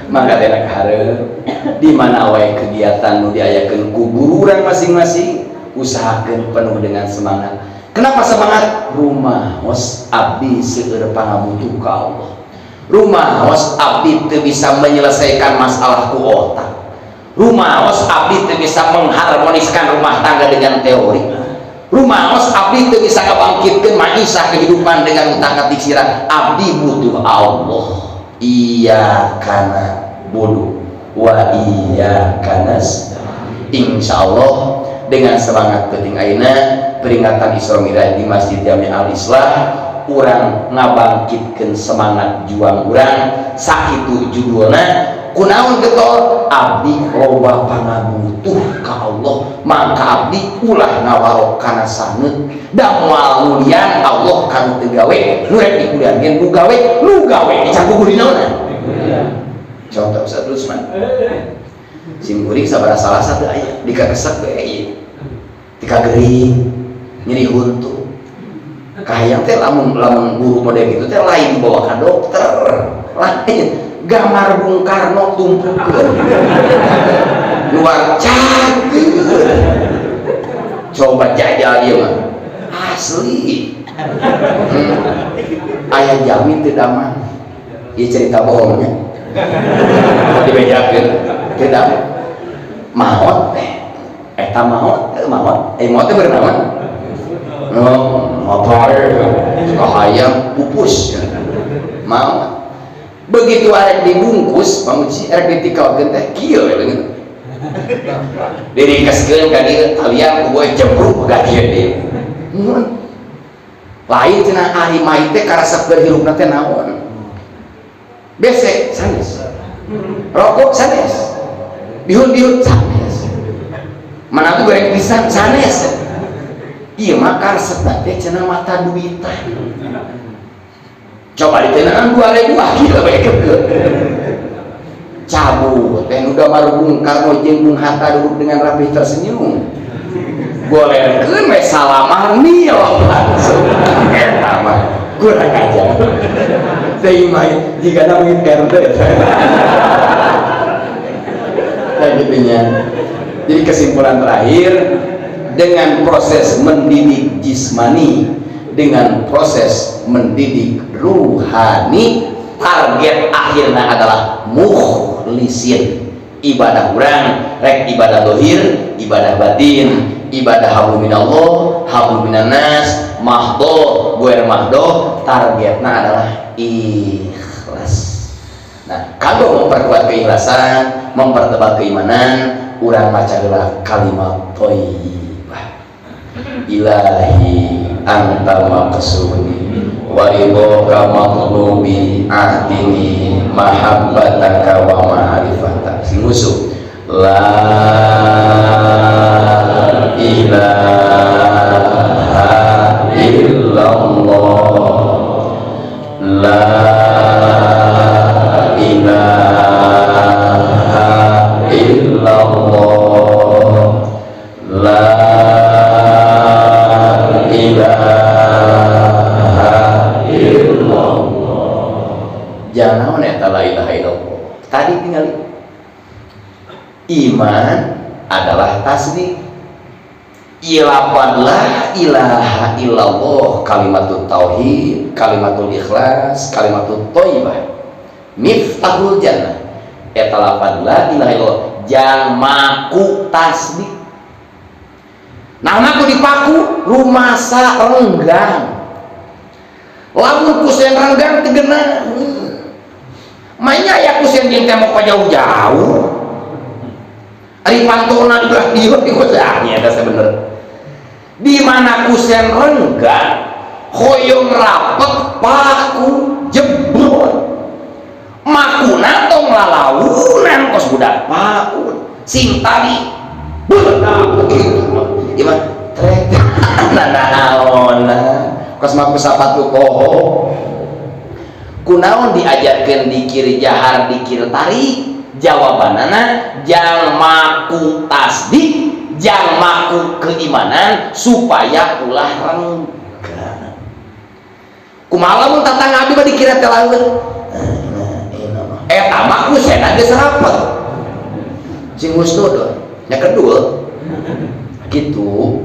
maka tenak hareup di mana wae kegiatan nu diayakeun ku guru urang masing-masing usahakeun penuh dengan semangat. Kenapa semangat? Rumaos abdi seueur pangabutuh ka Allah. Rumaos abdi teu bisa menyelesaikan masalah ku otak. Rumaos abdi teu bisa mengharmoniskan rumah tangga dengan teori. Rumaos abdi teu bisa ngabangkitkeun maisah kehidupan dengan utang-atik sirah. Abdi butuh Allah. Iya kana bodoh wa iya kana insyaallah dengan semangat penting ayeuna peringatan Isra Mi'raj di Masjid Jami Al-Islah urang ngabangkitkeun semangat juang urang sakitu judulna kunaon getol abdi loba pangabutuh ka Allah maka abdi ulah ngawarok kana saneut da moal mulian Allah kanu teu gawe nu rek dikuliankeun nu gawe dicakup di naonna contoh Ustaz Rusman simkuring sabaraha salah satu aya dikaresek bae ieu tika gering nyeri huntu kahayang teh lamun guru model gitu teh lain bawa ka dokter lain gambar Bung Karno tumpukeun luar cakeun coba jajal ieu mah asli aya jamin teu damang ieu cerita bohongnya dibejakeun tidak maut eta maut maut teh bernaon apa hayam pupus maut begitu arek dibungkus pamuji arek ditikawakeun teh kieu begitu dirikaskeun ka dieu kalian ku jembruk ka dieu deui lain cenah ahli mait teh karasepkeun hirupna teh naon besek sanes rokok sanes dihun-dihun sanes mana tuh goreng pisang sanes iya mah karesepna teh cenah mata duitan coba ditenangan 2.000 gila bae keukeut cabut teh udah maru Bung Karno jeung Bung Hatta duduk dengan rapih tersenyum golekeun we salaman nih langsung eta mah kurang aja teh imai jika namanya RT kayak gitunya. Jadi kesimpulan terakhir, dengan proses mendidik jismani, dengan proses mendidik ruhani, target akhirnya adalah mukhlisin. Ibadah kurang, rek ibadah dohir, ibadah batin, ibadah hablu minallah, hablu minannas, mahdo, guer mahdo, targetnya adalah ikhlas. Nah, kalau memperkuat keikhlasan, mempertebal keimanan, urang baca adalah kalimat thayyibah. Ilahi anta maqsudi wa ridhoka matlubi ahdini mahabbataka wa ma'rifataka. Sing musuh la ilaha illallah la ilaha illallah la ilaha illallah. Jangan naon eta la ilaha illallah. Tadi tinggal iman adalah tasdik. Ilapan la ilaha illallah, kalimatul tauhid, kalimatul ikhlas, kalimatul thayyibah, miftahul jannah. Eta lapan la ilaha illallah jamaku tasdik. Nah aku dipaku rumasa renggang. Lamun kusen renggang tegena. Mainnya ya kusen jeung teh mau jauh-jauh. Ari pantona udah dieu ikutnya ada sebener. Di mana kusen renggang, hoyong rapet paku jebrol. Makuna tong lalaunan kos budak paun. Sing tadi beunang begitu. Gimana? Trek naon. Kos mah sapatu poho. Kunaon diajarkeun dikir jahar dikir tarik? Jawabanana jalmaku tasdik, jalmaku keimanan supaya ulah renggang. Kumaha mun tatang abi bade dikira teh laweun. Eta mah kusena geus rapet. Sing husnudon nya kedua. Gitu.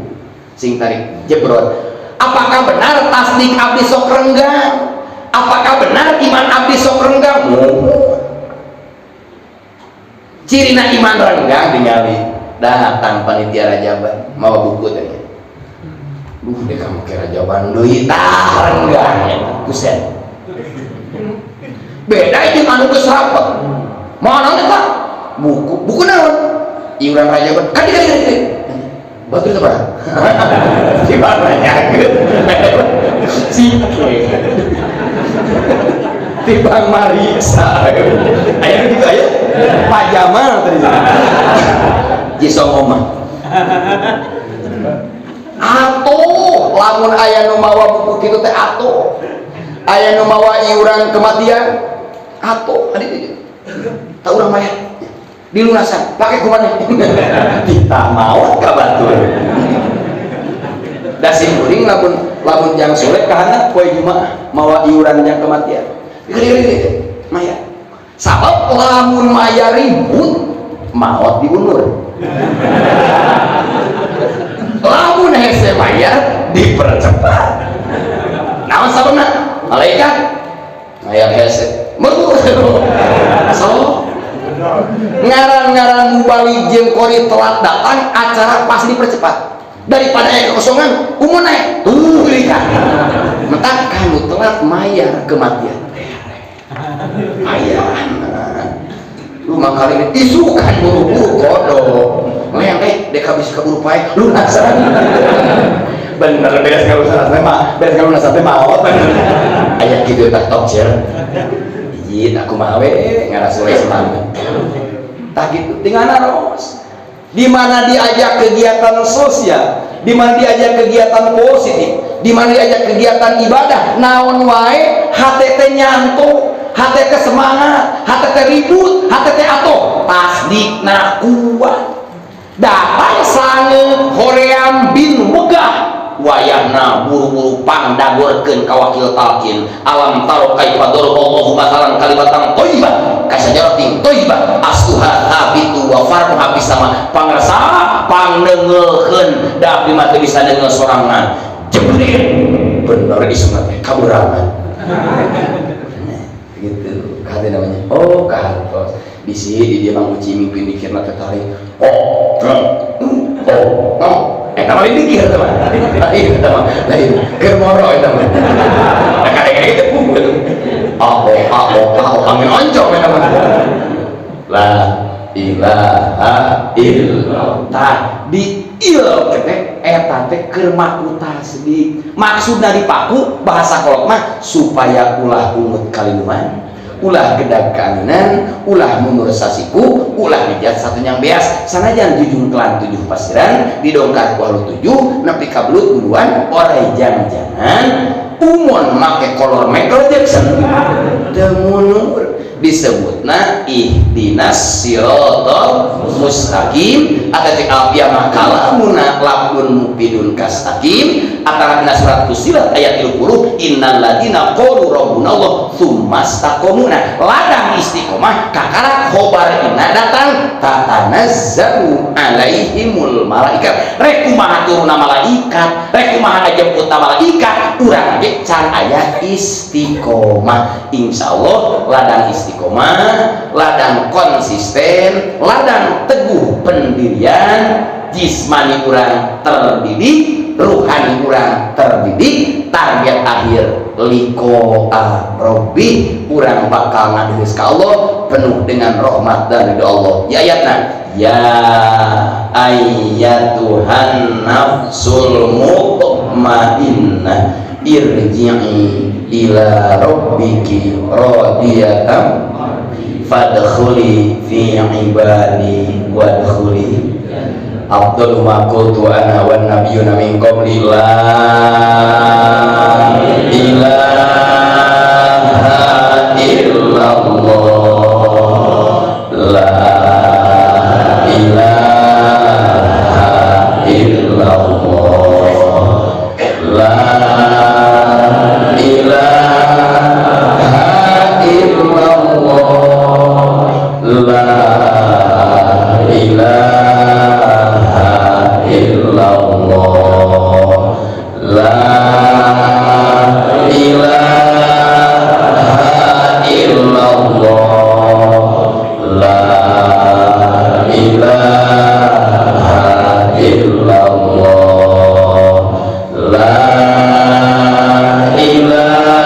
Sing tarik jebrot. Apakah benar tasdik abdi sok renggang? Apakah benar iman abdi sok renggang? Cirina iman renggang ningali datang panitia rajaban mawa buku tadi. Duh deh kamu ke rajaban deui tah renggang eta kusen. Beda jeung anu geus rapet. Mana eta? Buku naon? Iuran rajaban. Kadi. Batur teh Pak. Si banyakeun. Sike. Tibang Marisa aya juga ya Pak Jamal tadi Jisong omah atuh lamun aya nu mawa buku kitu teh atuh aya nu mawa iuran kematian atuh adi tah urang mayat dilunasan pake kumaneh kita maot ka batur da sim kuring lamun jang sore kahana poe Jumaah mawa iuran yang kematian gede maya sabab lamun maya ribut maot diundur lamun hese maya dipercepat naon sababna malaikat maya hese mundur so ngaran-ngaran mubalik jeung kori telat datang acara pasti dipercepat daripada kekosongan umum naik lihat mentak kamu telat mayar kematian ayah lu mangkali ini isukan buru-buru kodok yang dek habis keburu pae lu nasan bener beres kalau sana mah beres kalau nasan teh maot aya kitu tak top share izin aku mah we ngarasule semangat tah gitu tinggal naros di mana diajak kegiatan sosial, di mana diajak kegiatan positif, di mana diajak kegiatan ibadah, naon wae hate teh nyantu, hate teh semangat, hate teh ribut, hate teh atoh tasdikna kuat. Datang sange hoream bin megah wayahna buru-buru pangdagorkeun ka wakil talqin alam taro kaifa daraballahu mathalan kalimatan thayyibah kasajaratin thayyibah asluha habitu wa farquha bisama pangrasa pangneugeulkeun da abdi mah teu bisa deungeul sorangan jebril bener isuna teh kaburangan gitu kade namanya oh kahartos bisi di dia manguci mimpi dikirna teh tarik eta mah dikir teman lain teman lain keur moro eta mah kadang-kadang itu punggung angin oncom eta mah la ilaha illallah di ieu teh eta teh keur maku tasbih maksudna dipaku bahasa kolot mah supaya ulah ungut kalinuan ulah gedag keaminan, ulah mundur sasiku, ulah dijat satu yang beas sanajan jujung kelan 7 pasiran didongkar ku 7 nepi ka belut buruan orai jangan umon make kolor Michael Jackson teu mundur disebutna ihdinas siratal mustaqim atati alfiah makalamuna labun mufidun kastaqim antara surat Fussilat ayat 30 innal ladina qalu rabbuna Allah tsumma istaqamuna ladang istiqomah kakara khobar inna datang tatanazzalu alaihimul malaikat rek kumaha turuna malaikat rek kumaha ngajemputna malaikat urang ge can aya istiqomah insyaallah ladang istiqomah ladang konsisten ladang teguh pendirian jismani urang terdidik ruhani urang terdidik target akhir liqa'a rabbi urang bakal ngadeus ka Allah penuh dengan rahmat dan ridha Allah ya ayatna ya ayyatuhan nafsul mutmainnah irji'i ila rabbiki radiyatan fadkhuli fi ibadi wadkhuli Abdul ma qultu ana wan nabiyyuna min qabli la ilaha illallah la ilaha illallah la ilaha illallah la ilaha illallah la ilaha illallah la ilaha illallah la ilaha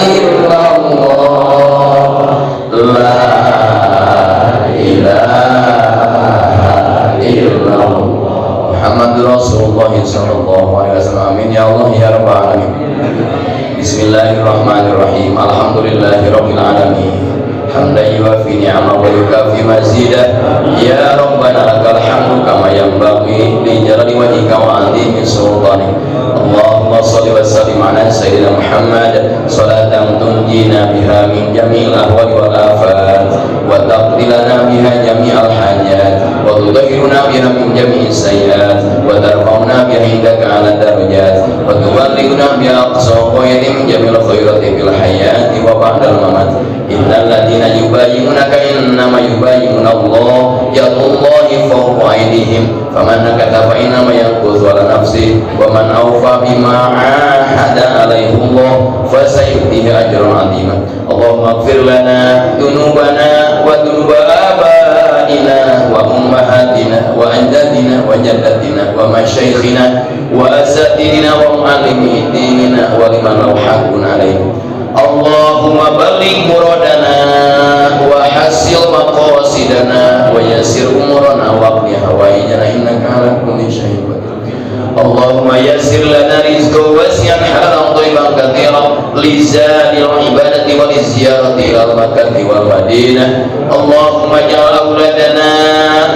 illallah la ilaha illallah Muhammadur Rasulullah sallallahu alaihi wasallam amin ya Allah ya rabbal alamin Bismillahirrahmanirrahim alhamdulillahirabbil alamin hamdan yuwafi ni'amahu wa yukafi mazidah ya rabbana lakal hamdu kama yanbaghi li jalali wajhika wa 'azimi sultanik Allahumma shalli wa sallim ala sayyidina Muhammad salatan tunjina biha min jami'il ahwali wal afat wa taqdi lana biha jami'al hajat wa tudahhiruna biha min jami'is sayyi'at wa tarfa'una biha indaka 'ala darajat wa tuballighuna biha aqsa khairin min jami'il khairati fil hayati wa wa ba'dal mamat. Innal ladzina yubayyi'unaka innama yubayyi'una Allah yadullahi fawqa aydihim faman nakatha fa innama yanqudhu ala nafsihi wa man awfa bima 'ahada 'alaihi Allah fa sayu'tihi ajran 'azima. Allahumma ighfir lana dzunubana wa dzunuba abaina wa ummahatina wa ajdadina wa jaddatina wa masyaikhina wa asatidina wa mu'allimi dinina wa liman lahu haqqun 'alaina. Allahumma balligh muradana wa hasil maqasidana wa yassir umurana wa qdi hawaijana innaka 'ala kulli syai'in qadir. Allahumma yassir lana rizqan wasi'an halalan thayyiban katsiran lizadil ibadati wa liziyarati al makati wal madinah. Allahumma ja'al auladana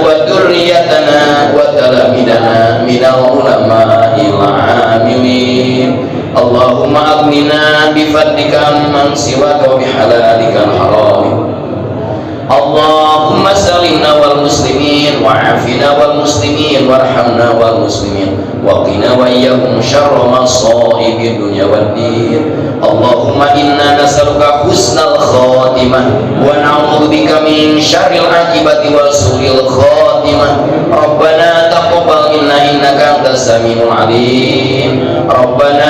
wa dzurriyyatana wa talamidana minal ulama'il 'amilin. Allahumma aghnina bi fadlika amman siwaka wa bi halalika al-haram. Allahumma salimna wal muslimin wa afina wal muslimin warhamna wal muslimin wa qina wa iyyahum syarra masa'ibid dunya wad din. Allahumma inna nas'aluka husnal khatimah wa na'udzubika min syarril aqibati wa su'il khatimah. Rabbana taqabbal minna innaka antas samiul alim. Rabbana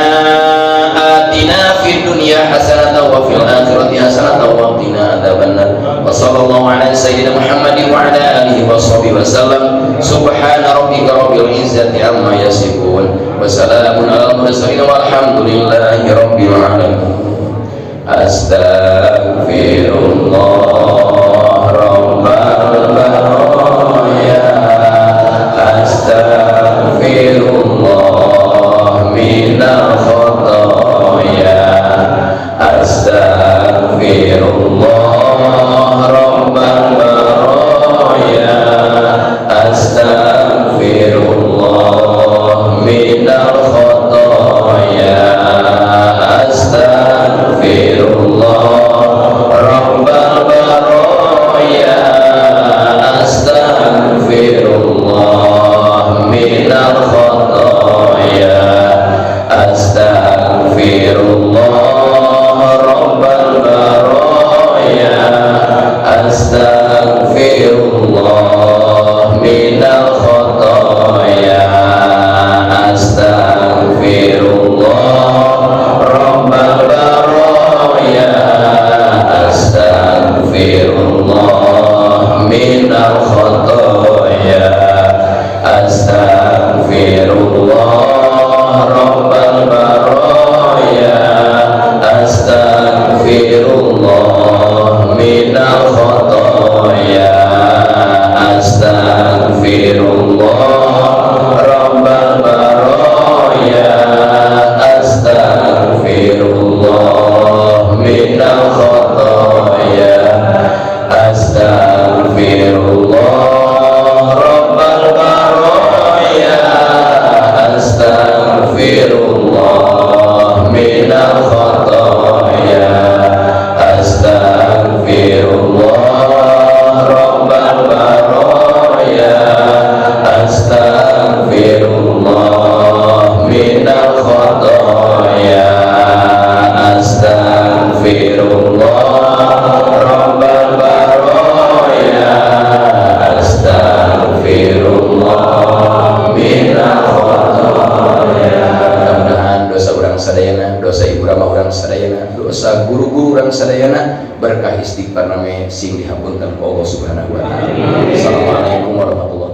atina fid dunya hasanatan wa fil akhirati hasanatan wa qina adzabannar. Wa sallallahu ala sayyidina Muhammadin wa ala alihi wa sahbihi wasallam. Subhana rabbika rabbil izzati amma yasifun wa salamun alal mursalin walhamdulillahi rabbil alamin. Astaghfirullah rabbal baraya. Astaghfirullah minal khataya. Astaghfirullah rabbal baraya. Astaghfirullah minal khataya. Astaghfirullah rabbal baraya. Astaghfirullah minal khataya. Astaghfirullah rabbal baraya. Astaghfirullah minal khataya. Astaghfirullah rabbal baraya. Astaghfirullah minal khataya. Astaghfirullah rabbal baraya. Astaghfirullah minal khataya. Astaghfirullah rabbal baraya. Astaghfirullah minal khataya. Astaghfirullah rabbal baraya. Astaghfirullah minal khataya. Astaghfirullah rabbal baraya. Astaghfirullah minal khataya. Astaghfirullah rabbal baraya. Astaghfirullah minal khataya. Mudah-mudahan dosa urang sadayana, dosa ibu rama urang sadayana, dosa guru-guru urang sadayana berkah istighfar name sing dihampunkeun ku Allah Subhanahu wa taala. Assalamualaikum warahmatullahi